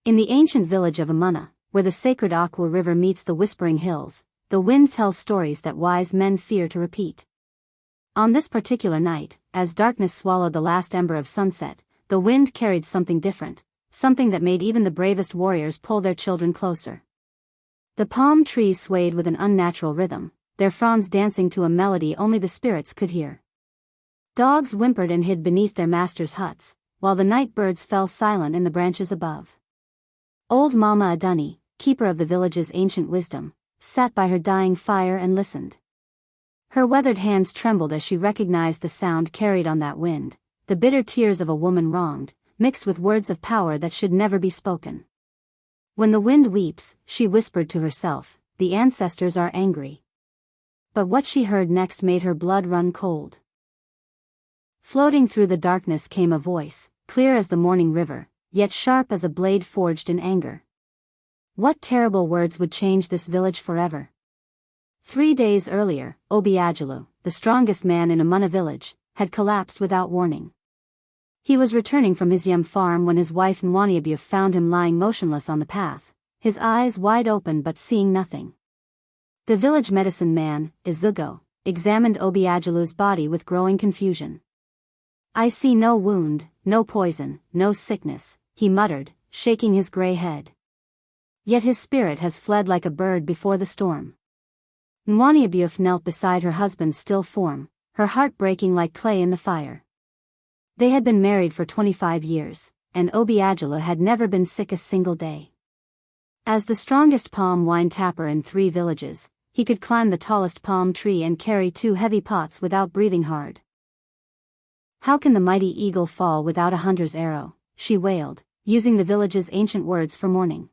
In the ancient village of Umunna, where the sacred Okwu River meets the whispering hills, the wind tells stories that wise men fear to repeat. On this particular night, as darkness swallowed the last ember of sunset, the wind carried something different, something that made even the bravest warriors pull their children closer. The palm trees swayed with an unnatural rhythm, their fronds dancing to a melody only the spirits could hear. Dogs whimpered and hid beneath their masters' huts, while the night birds fell silent in the branches above. Old Mama Adunni, keeper of the village's ancient wisdom, sat by her dying fire and listened. Her weathered hands trembled as she recognized the sound carried on that wind, the bitter tears of a woman wronged, mixed with words of power that should never be spoken. When the wind weeps, she whispered to herself, the ancestors are angry. But what she heard next made her blood run cold. Floating through the darkness came a voice, clear as the morning river, yet sharp as a blade forged in anger. What terrible words would change this village forever? 3 days earlier, Obiajalu, the strongest man in Umunna village, had collapsed without warning. He was returning from his yam farm when his wife Nwaniabu found him lying motionless on the path, his eyes wide open but seeing nothing. The village medicine man, Izugo, examined Obiajalu's body with growing confusion. I see no wound, no poison, no sickness, he muttered, shaking his gray head. Yet his spirit has fled like a bird before the storm. Nwaniabu knelt beside her husband's still form, her heart breaking like clay in the fire. They had been married for 25 years, and Obiajalu had never been sick a single day. As the strongest palm wine tapper in 3 villages, he could climb the tallest palm tree and carry 2 heavy pots without breathing hard. How can the mighty eagle fall without a hunter's arrow? She wailed, using the village's ancient words for mourning.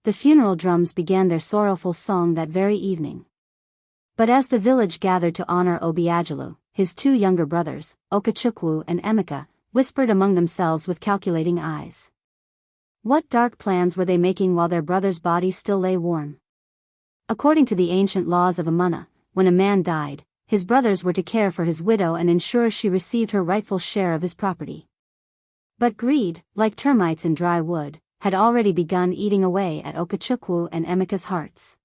The funeral drums began their sorrowful song that very evening. But as the village gathered to honor Obiajalu, his 2 younger brothers, Okachukwu and Emeka, whispered among themselves with calculating eyes. What dark plans were they making while their brother's body still lay warm? According to the ancient laws of Umunna, when a man died, his brothers were to care for his widow and ensure she received her rightful share of his property. But greed, like termites in dry wood, had already begun eating away at Okachukwu and Emeka's hearts.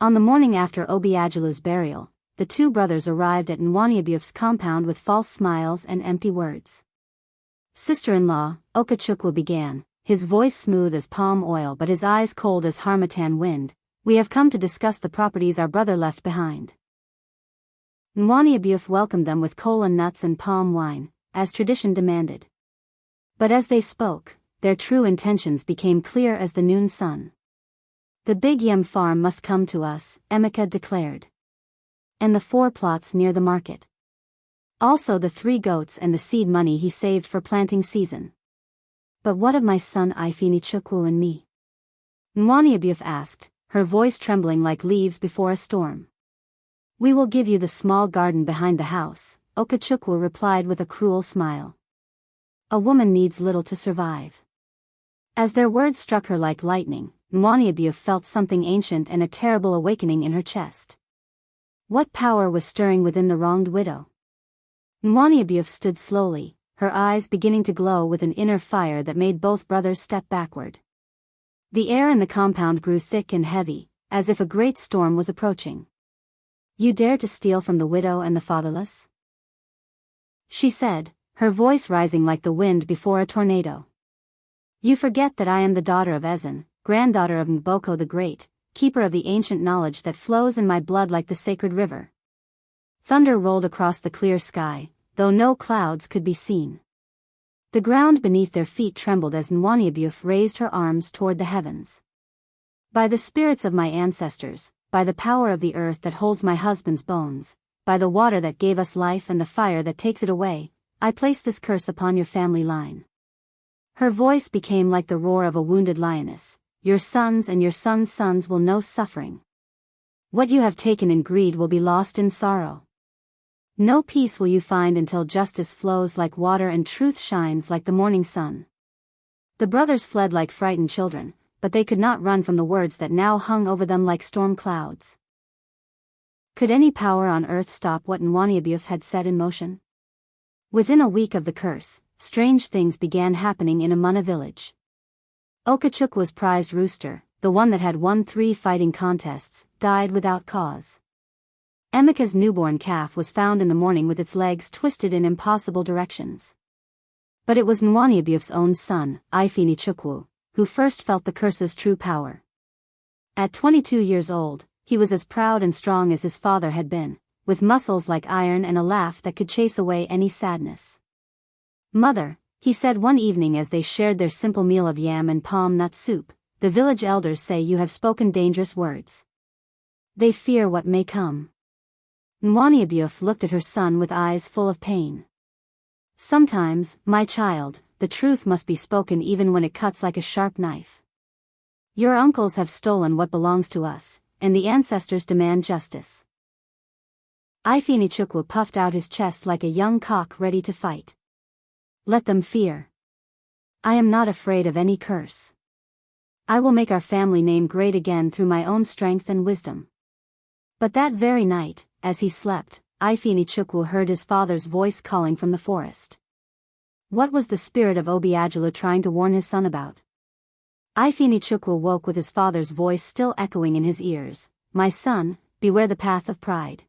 On the morning after Obiajalu's burial, the 2 brothers arrived at Nwaniabu's compound with false smiles and empty words. Sister-in-law, Okachukwu began, his voice smooth as palm oil but his eyes cold as harmattan wind, we have come to discuss the properties our brother left behind. Nwaniabu welcomed them with kola nuts and palm wine, as tradition demanded. But as they spoke, their true intentions became clear as the noon sun. The big yam farm must come to us, Emeka declared. And the 4 plots near the market. Also the 3 goats and the seed money he saved for planting season. But what of my son Ifinichukwu and me? Nwaniabu asked, her voice trembling like leaves before a storm. We will give you the small garden behind the house, Okachukwu replied with a cruel smile. A woman needs little to survive. As their words struck her like lightning, Nwaniabu felt something ancient and a terrible awakening in her chest. What power was stirring within the wronged widow? Nwaniabu stood slowly, her eyes beginning to glow with an inner fire that made both brothers step backward. The air in the compound grew thick and heavy, as if a great storm was approaching. You dare to steal from the widow and the fatherless? She said, her voice rising like the wind before a tornado. You forget that I am the daughter of Ezen, granddaughter of Mboko the Great, keeper of the ancient knowledge that flows in my blood like the sacred river. Thunder rolled across the clear sky, though no clouds could be seen. The ground beneath their feet trembled as Nwaniabu raised her arms toward the heavens. By the spirits of my ancestors, by the power of the earth that holds my husband's bones, by the water that gave us life and the fire that takes it away, I place this curse upon your family line. Her voice became like the roar of a wounded lioness. Your sons and your sons' sons will know suffering. What you have taken in greed will be lost in sorrow. No peace will you find until justice flows like water and truth shines like the morning sun. The brothers fled like frightened children, but they could not run from the words that now hung over them like storm clouds. Could any power on earth stop what Nwaniabu had set in motion? Within a week of the curse, strange things began happening in Umunna village. Okachukwa's prized rooster, the one that had won 3 fighting contests, died without cause. Emeka's newborn calf was found in the morning with its legs twisted in impossible directions. But it was Nwaniabuif's own son, Ifinichukwu, who first felt the curse's true power. At 22 years old, he was as proud and strong as his father had been, with muscles like iron and a laugh that could chase away any sadness. "Mother," he said one evening as they shared their simple meal of yam and palm nut soup, "the village elders say you have spoken dangerous words. They fear what may come." Nwaniabuif looked at her son with eyes full of pain. "Sometimes, my child, the truth must be spoken even when it cuts like a sharp knife. Your uncles have stolen what belongs to us, and the ancestors demand justice." Ifinichukwu puffed out his chest like a young cock ready to fight. "Let them fear. I am not afraid of any curse. I will make our family name great again through my own strength and wisdom." But that very night, as he slept, Ifinichukwu heard his father's voice calling from the forest. What was the spirit of Obiajulu trying to warn his son about? Ifinichukwu woke with his father's voice still echoing in his ears. "My son, beware the path of pride.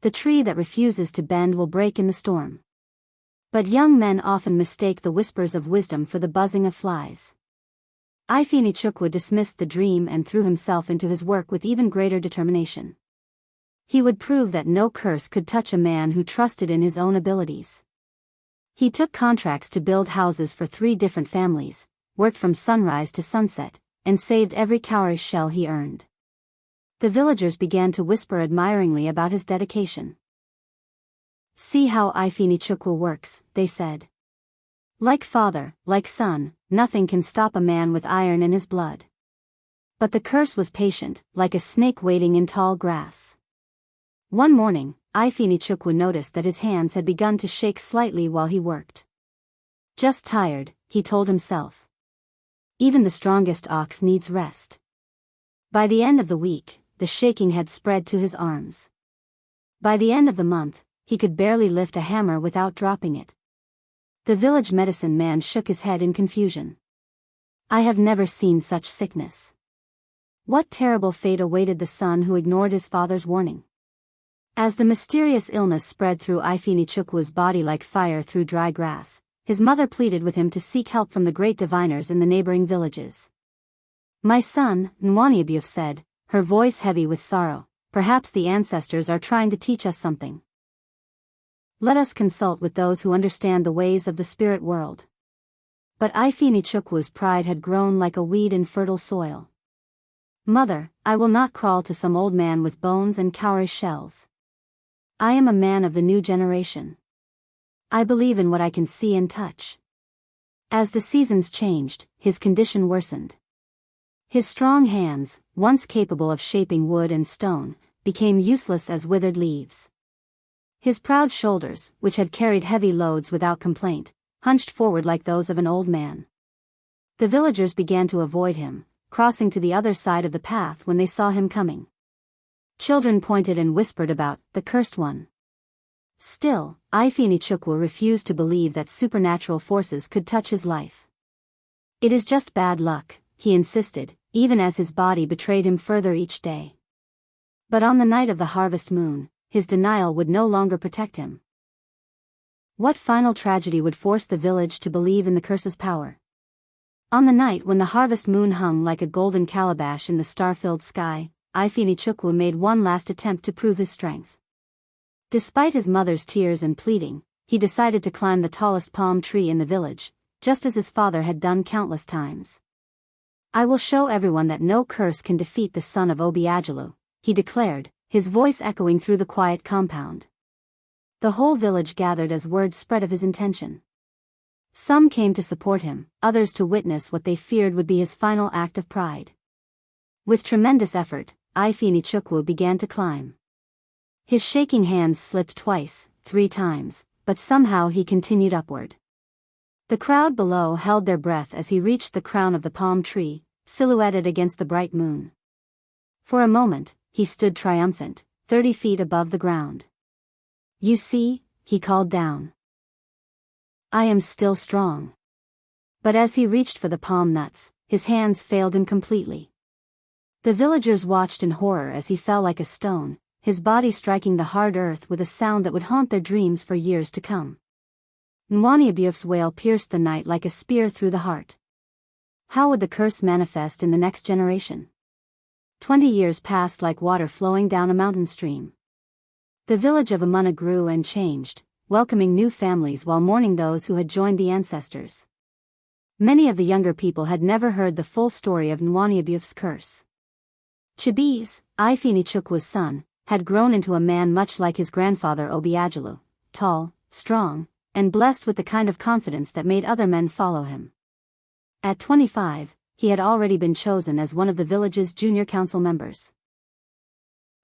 The tree that refuses to bend will break in the storm." But young men often mistake the whispers of wisdom for the buzzing of flies. Ifinichukwu dismissed the dream and threw himself into his work with even greater determination. He would prove that no curse could touch a man who trusted in his own abilities. He took contracts to build houses for 3 different families, worked from sunrise to sunset, and saved every cowrie shell he earned. The villagers began to whisper admiringly about his dedication. "See how Ifinichukwu works," they said. "Like father, like son, nothing can stop a man with iron in his blood." But the curse was patient, like a snake waiting in tall grass. One morning, Ifinichukwu noticed that his hands had begun to shake slightly while he worked. "Just tired," he told himself. "Even the strongest ox needs rest." By the end of the week, the shaking had spread to his arms. By the end of the month, he could barely lift a hammer without dropping it. The village medicine man shook his head in confusion. "I have never seen such sickness. What terrible fate awaited the son who ignored his father's warning?" As the mysterious illness spread through Ifinichukwu's body like fire through dry grass, his mother pleaded with him to seek help from the great diviners in the neighboring villages. "My son," Nwaniabuif said, her voice heavy with sorrow, "perhaps the ancestors are trying to teach us something. Let us consult with those who understand the ways of the spirit world." But Ifinichukwu's pride had grown like a weed in fertile soil. "Mother, I will not crawl to some old man with bones and cowrie shells. I am a man of the new generation. I believe in what I can see and touch." As the seasons changed, his condition worsened. His strong hands, once capable of shaping wood and stone, became useless as withered leaves. His proud shoulders, which had carried heavy loads without complaint, hunched forward like those of an old man. The villagers began to avoid him, crossing to the other side of the path when they saw him coming. Children pointed and whispered about the cursed one. Still, Ifinichukwu refused to believe that supernatural forces could touch his life. "It is just bad luck," he insisted, even as his body betrayed him further each day. But on the night of the harvest moon, his denial would no longer protect him. What final tragedy would force the village to believe in the curse's power? On the night when the harvest moon hung like a golden calabash in the star-filled sky, Ifinichukwu made one last attempt to prove his strength. Despite his mother's tears and pleading, he decided to climb the tallest palm tree in the village, just as his father had done countless times. "I will show everyone that no curse can defeat the son of Obiajulu," he declared, his voice echoing through the quiet compound. The whole village gathered as word spread of his intention. Some came to support him, others to witness what they feared would be his final act of pride. With tremendous effort, Ifinichukwu began to climb. His shaking hands slipped twice, 3 times, but somehow he continued upward. The crowd below held their breath as he reached the crown of the palm tree, silhouetted against the bright moon. For a moment, he stood triumphant, 30 feet above the ground. "You see," he called down. "I am still strong." But as he reached for the palm nuts, his hands failed him completely. The villagers watched in horror as he fell like a stone, his body striking the hard earth with a sound that would haunt their dreams for years to come. Nwaniabuof's wail pierced the night like a spear through the heart. How would the curse manifest in the next generation? 20 years passed like water flowing down a mountain stream. The village of Umunna grew and changed, welcoming new families while mourning those who had joined the ancestors. Many of the younger people had never heard the full story of Nwaniabuof's curse. Chibize, Ifinichukwu's son, had grown into a man much like his grandfather Obiajalu, tall, strong, and blessed with the kind of confidence that made other men follow him. At 25, he had already been chosen as one of the village's junior council members.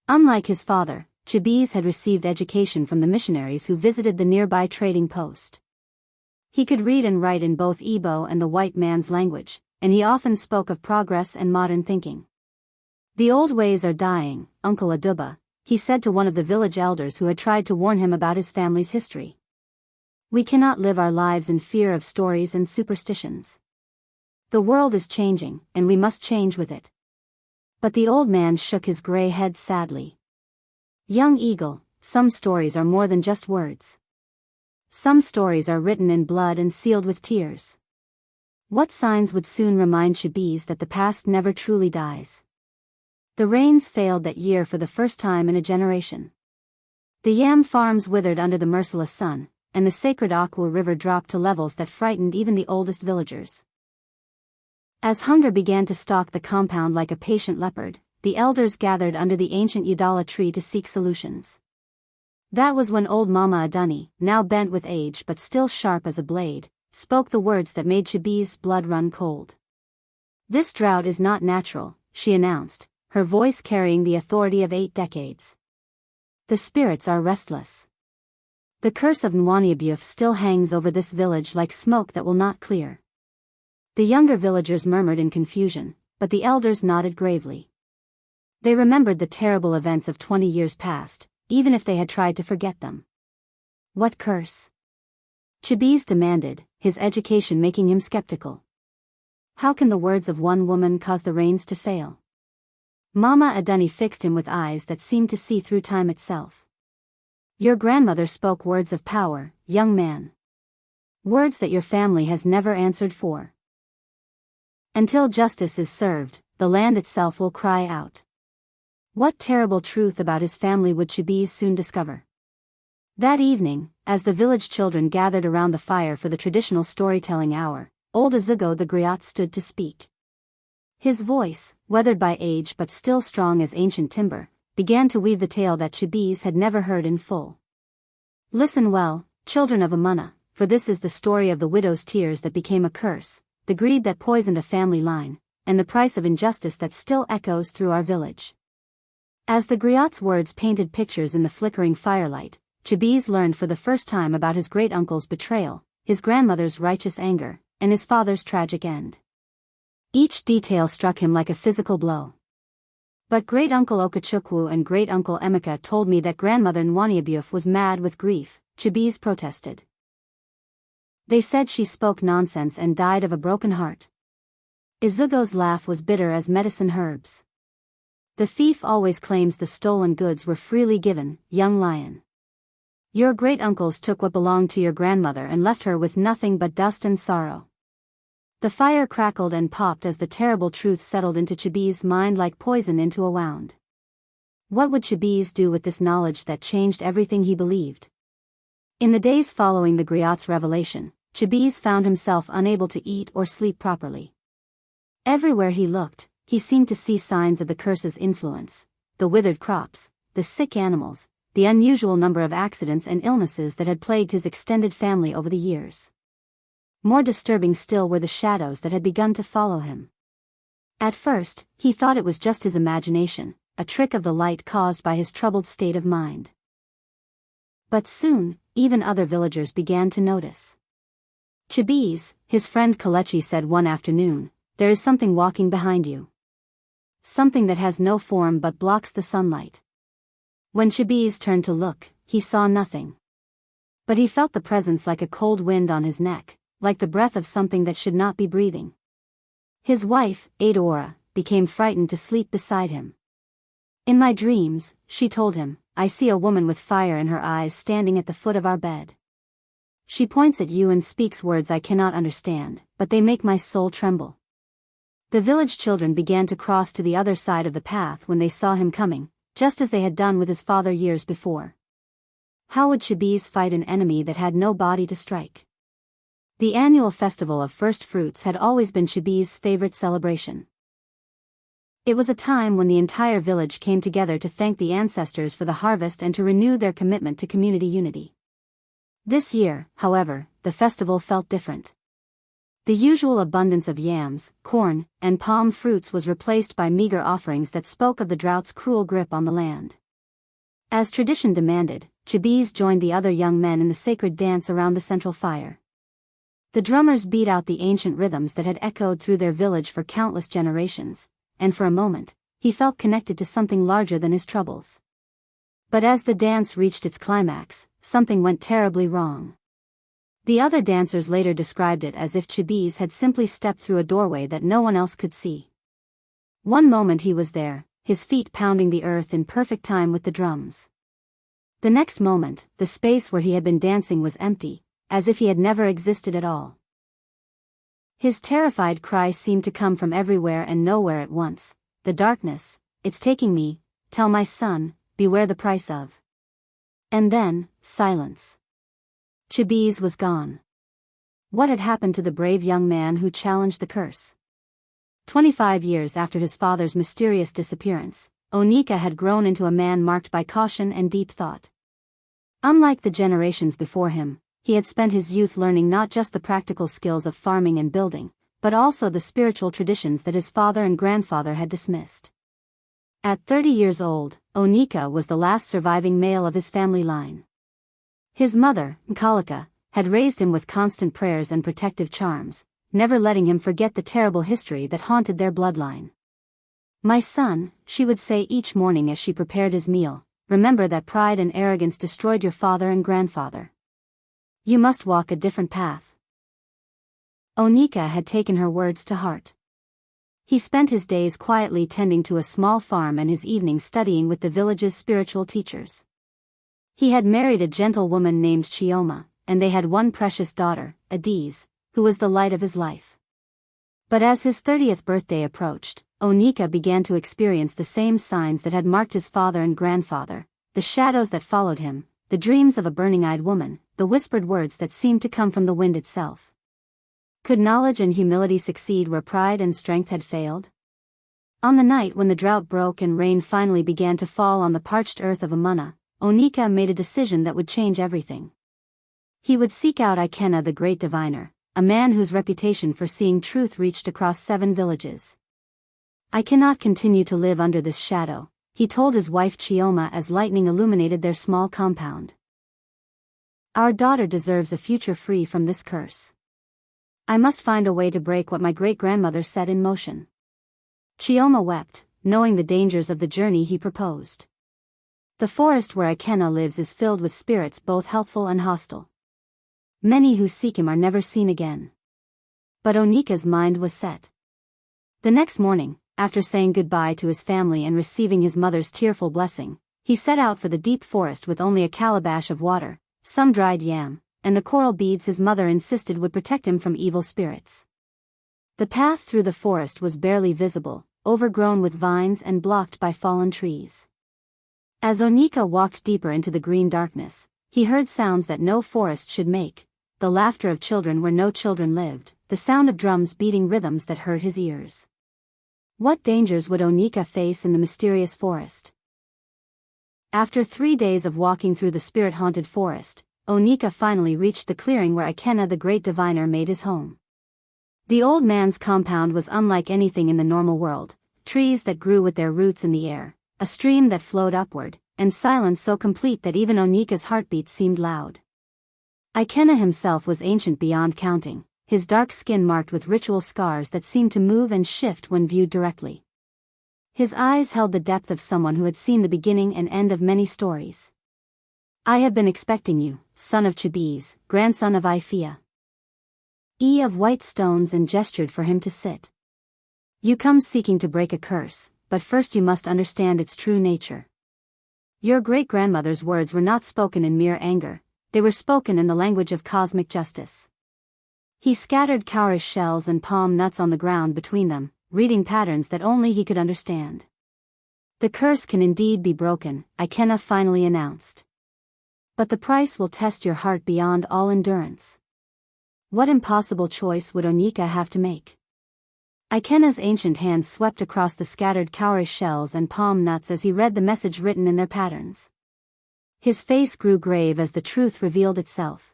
Unlike his father, Chibize had received education from the missionaries who visited the nearby trading post. He could read and write in both Igbo and the white man's language, and he often spoke of progress and modern thinking. "The old ways are dying, Uncle Aduba," he said to one of the village elders who had tried to warn him about his family's history. "We cannot live our lives in fear of stories and superstitions. The world is changing, and we must change with it." But the old man shook his gray head sadly. "Young eagle, some stories are more than just words. Some stories are written in blood and sealed with tears." What signs would soon remind Chibize that the past never truly dies? The rains failed that year for the first time in a generation. The yam farms withered under the merciless sun, and the sacred Okwu River dropped to levels that frightened even the oldest villagers. As hunger began to stalk the compound like a patient leopard, the elders gathered under the ancient Udala tree to seek solutions. That was when old Mama Adani, now bent with age but still sharp as a blade, spoke the words that made Chibize's blood run cold. "This drought is not natural," she announced, her voice carrying the authority of 8 decades. "The spirits are restless. The curse of Nwaniabuof still hangs over this village like smoke that will not clear." The younger villagers murmured in confusion, but the elders nodded gravely. They remembered the terrible events of 20 years past, even if they had tried to forget them. "What curse?" Chibize demanded, his education making him skeptical. "How can the words of one woman cause the rains to fail?" Mama Adani fixed him with eyes that seemed to see through time itself. "Your grandmother spoke words of power, young man. Words that your family has never answered for. Until justice is served, the land itself will cry out." What terrible truth about his family would Chibize soon discover? That evening, as the village children gathered around the fire for the traditional storytelling hour, old Azugo the griot stood to speak. His voice, weathered by age but still strong as ancient timber, began to weave the tale that Chibize had never heard in full. "Listen well, children of Umunna, for this is the story of the widow's tears that became a curse, the greed that poisoned a family line, and the price of injustice that still echoes through our village." As the griot's words painted pictures in the flickering firelight, Chibize learned for the first time about his great-uncle's betrayal, his grandmother's righteous anger, and his father's tragic end. Each detail struck him like a physical blow. "But great-uncle Okachukwu and great-uncle Emeka told me that grandmother Nwaniabuof was mad with grief," Chibize protested. "They said she spoke nonsense and died of a broken heart." Izugo's laugh was bitter as medicine herbs. "The thief always claims the stolen goods were freely given, young lion. Your great-uncles took what belonged to your grandmother and left her with nothing but dust and sorrow." The fire crackled and popped as the terrible truth settled into Chibize's mind like poison into a wound. What would Chibize do with this knowledge that changed everything he believed? In the days following the griot's revelation, Chibize found himself unable to eat or sleep properly. Everywhere he looked, he seemed to see signs of the curse's influence: the withered crops, the sick animals, the unusual number of accidents and illnesses that had plagued his extended family over the years. More disturbing still were the shadows that had begun to follow him. At first, he thought it was just his imagination, a trick of the light caused by his troubled state of mind. But soon, even other villagers began to notice. "Chibize," his friend Kalechi said one afternoon, "there is something walking behind you. Something that has no form but blocks the sunlight." When Chibize turned to look, he saw nothing. But he felt the presence like a cold wind on his neck, like the breath of something that should not be breathing. His wife, Adora, became frightened to sleep beside him. In my dreams, she told him, I see a woman with fire in her eyes standing at the foot of our bed. She points at you and speaks words I cannot understand, but they make my soul tremble. The village children began to cross to the other side of the path when they saw him coming, just as they had done with his father years before. How would Chibiz fight an enemy that had no body to strike? The annual festival of first fruits had always been Chibiz's favorite celebration. It was a time when the entire village came together to thank the ancestors for the harvest and to renew their commitment to community unity. This year, however, the festival felt different. The usual abundance of yams, corn, and palm fruits was replaced by meager offerings that spoke of the drought's cruel grip on the land. As tradition demanded, Chibiz joined the other young men in the sacred dance around the central fire. The drummers beat out the ancient rhythms that had echoed through their village for countless generations, and for a moment, he felt connected to something larger than his troubles. But as the dance reached its climax, something went terribly wrong. The other dancers later described it as if Chibiz had simply stepped through a doorway that no one else could see. One moment he was there, his feet pounding the earth in perfect time with the drums. The next moment, the space where he had been dancing was empty, as if he had never existed at all. His terrified cry seemed to come from everywhere and nowhere at once. The darkness, it's taking me, tell my son, beware the price of. And then, silence. Chibiz was gone. What had happened to the brave young man who challenged the curse? 25 years after his father's mysterious disappearance, Onika had grown into a man marked by caution and deep thought. Unlike the generations before him, he had spent his youth learning not just the practical skills of farming and building, but also the spiritual traditions that his father and grandfather had dismissed. At 30 years old, Onika was the last surviving male of his family line. His mother, Nkalika, had raised him with constant prayers and protective charms, never letting him forget the terrible history that haunted their bloodline. My son, she would say each morning as she prepared his meal, remember that pride and arrogance destroyed your father and grandfather. You must walk a different path. Onika had taken her words to heart. He spent his days quietly tending to a small farm and his evenings studying with the village's spiritual teachers. He had married a gentle woman named Chioma, and they had one precious daughter, Adiz, who was the light of his life. But as his 30th birthday approached, Onika began to experience the same signs that had marked his father and grandfather, the shadows that followed him, the dreams of a burning-eyed woman, the whispered words that seemed to come from the wind itself. Could knowledge and humility succeed where pride and strength had failed? On the night when the drought broke and rain finally began to fall on the parched earth of Umunna, Onika made a decision that would change everything. He would seek out Ikenna the great diviner, a man whose reputation for seeing truth reached across 7 villages. I cannot continue to live under this shadow, he told his wife Chioma as lightning illuminated their small compound. Our daughter deserves a future free from this curse. I must find a way to break what my great-grandmother set in motion. Chioma wept, knowing the dangers of the journey he proposed. The forest where Ikenna lives is filled with spirits both helpful and hostile. Many who seek him are never seen again. But Onika's mind was set. The next morning, after saying goodbye to his family and receiving his mother's tearful blessing, he set out for the deep forest with only a calabash of water, some dried yam, and the coral beads his mother insisted would protect him from evil spirits. The path through the forest was barely visible, overgrown with vines and blocked by fallen trees. As Onika walked deeper into the green darkness, he heard sounds that no forest should make, the laughter of children where no children lived, the sound of drums beating rhythms that hurt his ears. What dangers would Onika face in the mysterious forest? After 3 days of walking through the spirit-haunted forest, Onika finally reached the clearing where Ikenna the great diviner made his home. The old man's compound was unlike anything in the normal world, trees that grew with their roots in the air, a stream that flowed upward, and silence so complete that even Onika's heartbeat seemed loud. Ikenna himself was ancient beyond counting, his dark skin marked with ritual scars that seemed to move and shift when viewed directly. His eyes held the depth of someone who had seen the beginning and end of many stories. I have been expecting you, son of Chibiz, grandson of Ifea. Of white stones and gestured for him to sit. You come seeking to break a curse, but first you must understand its true nature. Your great-grandmother's words were not spoken in mere anger, they were spoken in the language of cosmic justice. He scattered cowrie shells and palm nuts on the ground between them, reading patterns that only he could understand. The curse can indeed be broken, Ikenna finally announced. But the price will test your heart beyond all endurance. What impossible choice would Onika have to make? Ikenna's ancient hands swept across the scattered cowrie shells and palm nuts as he read the message written in their patterns. His face grew grave as the truth revealed itself.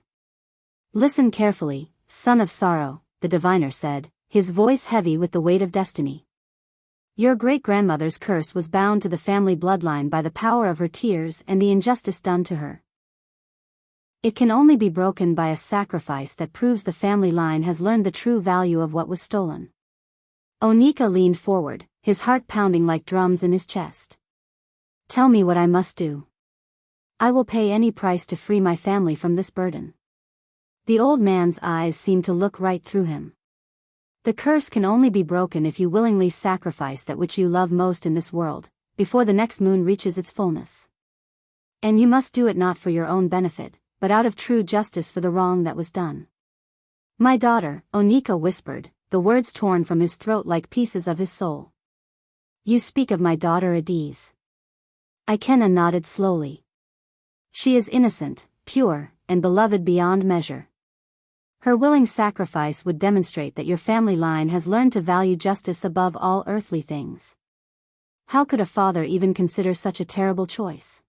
Listen carefully, son of sorrow, the diviner said, his voice heavy with the weight of destiny. Your great-grandmother's curse was bound to the family bloodline by the power of her tears and the injustice done to her. It can only be broken by a sacrifice that proves the family line has learned the true value of what was stolen. Onika leaned forward, his heart pounding like drums in his chest. Tell me what I must do. I will pay any price to free my family from this burden. The old man's eyes seemed to look right through him. The curse can only be broken if you willingly sacrifice that which you love most in this world, before the next moon reaches its fullness. And you must do it not for your own benefit, but out of true justice for the wrong that was done. My daughter, Onika whispered, the words torn from his throat like pieces of his soul. You speak of my daughter Adiz. Ikenna nodded slowly. She is innocent, pure, and beloved beyond measure. Her willing sacrifice would demonstrate that your family line has learned to value justice above all earthly things. How could a father even consider such a terrible choice?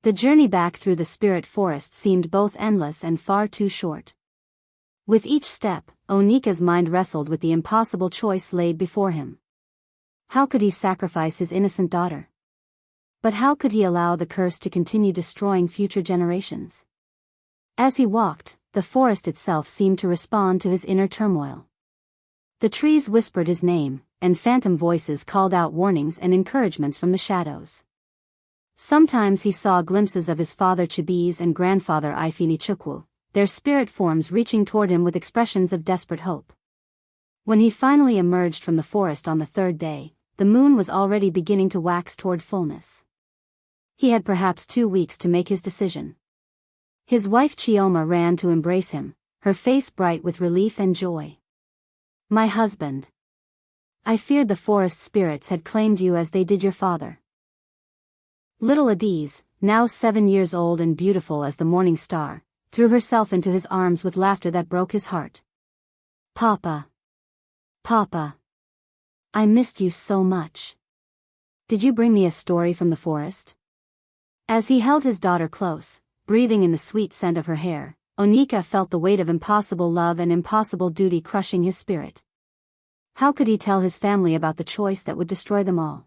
The journey back through the spirit forest seemed both endless and far too short. With each step, Onika's mind wrestled with the impossible choice laid before him. How could he sacrifice his innocent daughter? But how could he allow the curse to continue destroying future generations? As he walked, the forest itself seemed to respond to his inner turmoil. The trees whispered his name, and phantom voices called out warnings and encouragements from the shadows. Sometimes he saw glimpses of his father Chibiz and grandfather Ifinichukwu, their spirit forms reaching toward him with expressions of desperate hope. When he finally emerged from the forest on the third day, the moon was already beginning to wax toward fullness. He had perhaps 2 weeks to make his decision. His wife Chioma ran to embrace him, her face bright with relief and joy. My husband. I feared the forest spirits had claimed you as they did your father. Little Adiz, now 7 years old and beautiful as the morning star, threw herself into his arms with laughter that broke his heart. Papa. Papa. I missed you so much. Did you bring me a story from the forest? As he held his daughter close, breathing in the sweet scent of her hair, Onika felt the weight of impossible love and impossible duty crushing his spirit. How could he tell his family about the choice that would destroy them all?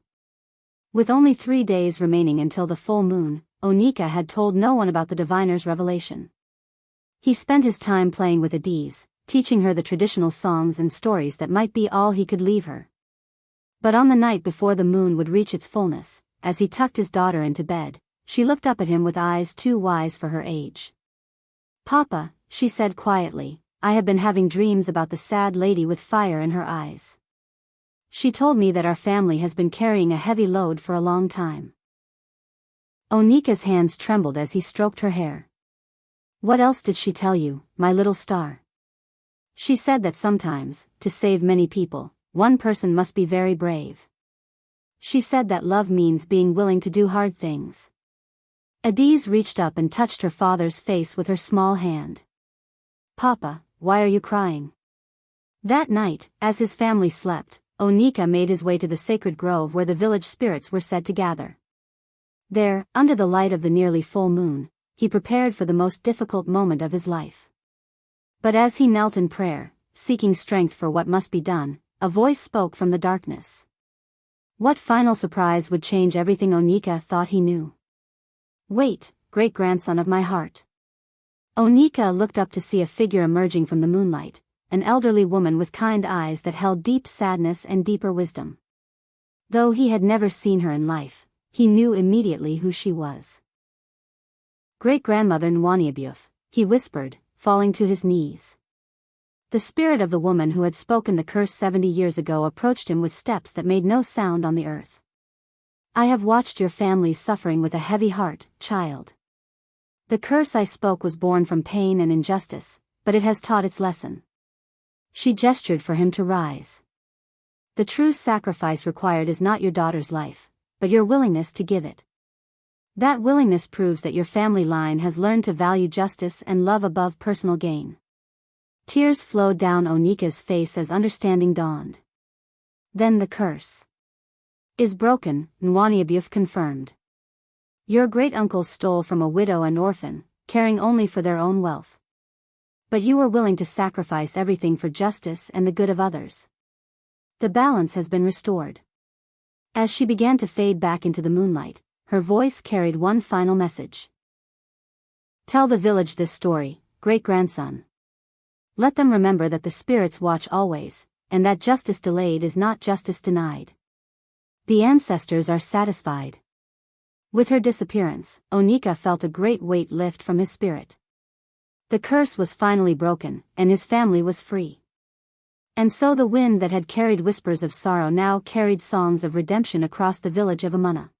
With only 3 days remaining until the full moon, Onika had told no one about the diviner's revelation. He spent his time playing with Adiz, teaching her the traditional songs and stories that might be all he could leave her. But on the night before the moon would reach its fullness, as he tucked his daughter into bed, she looked up at him with eyes too wise for her age. Papa, she said quietly, I have been having dreams about the sad lady with fire in her eyes. She told me that our family has been carrying a heavy load for a long time. Onika's hands trembled as he stroked her hair. What else did she tell you, my little star? She said that sometimes, to save many people, one person must be very brave. She said that love means being willing to do hard things. Adiz reached up and touched her father's face with her small hand. Papa, why are you crying? That night, as his family slept, Onika made his way to the sacred grove where the village spirits were said to gather. There, under the light of the nearly full moon, he prepared for the most difficult moment of his life. But as he knelt in prayer, seeking strength for what must be done, a voice spoke from the darkness. What final surprise would change everything Onika thought he knew? Wait, great-grandson of my heart. Onika looked up to see a figure emerging from the moonlight, an elderly woman with kind eyes that held deep sadness and deeper wisdom. Though he had never seen her in life, he knew immediately who she was. Great-grandmother Nwaniabiuf, he whispered, falling to his knees. The spirit of the woman who had spoken the curse 70 years ago approached him with steps that made no sound on the earth. I have watched your family suffering with a heavy heart, child. The curse I spoke was born from pain and injustice, but it has taught its lesson. She gestured for him to rise. The true sacrifice required is not your daughter's life, but your willingness to give it. That willingness proves that your family line has learned to value justice and love above personal gain. Tears flowed down Onika's face as understanding dawned. Then the curse is broken, Nwaniabuth confirmed. Your great-uncles stole from a widow and orphan, caring only for their own wealth. But you were willing to sacrifice everything for justice and the good of others. The balance has been restored. As she began to fade back into the moonlight, her voice carried one final message. Tell the village this story, great-grandson. Let them remember that the spirits watch always, and that justice delayed is not justice denied. The ancestors are satisfied. With her disappearance, Onika felt a great weight lift from his spirit. The curse was finally broken, and his family was free. And so the wind that had carried whispers of sorrow now carried songs of redemption across the village of Umunna.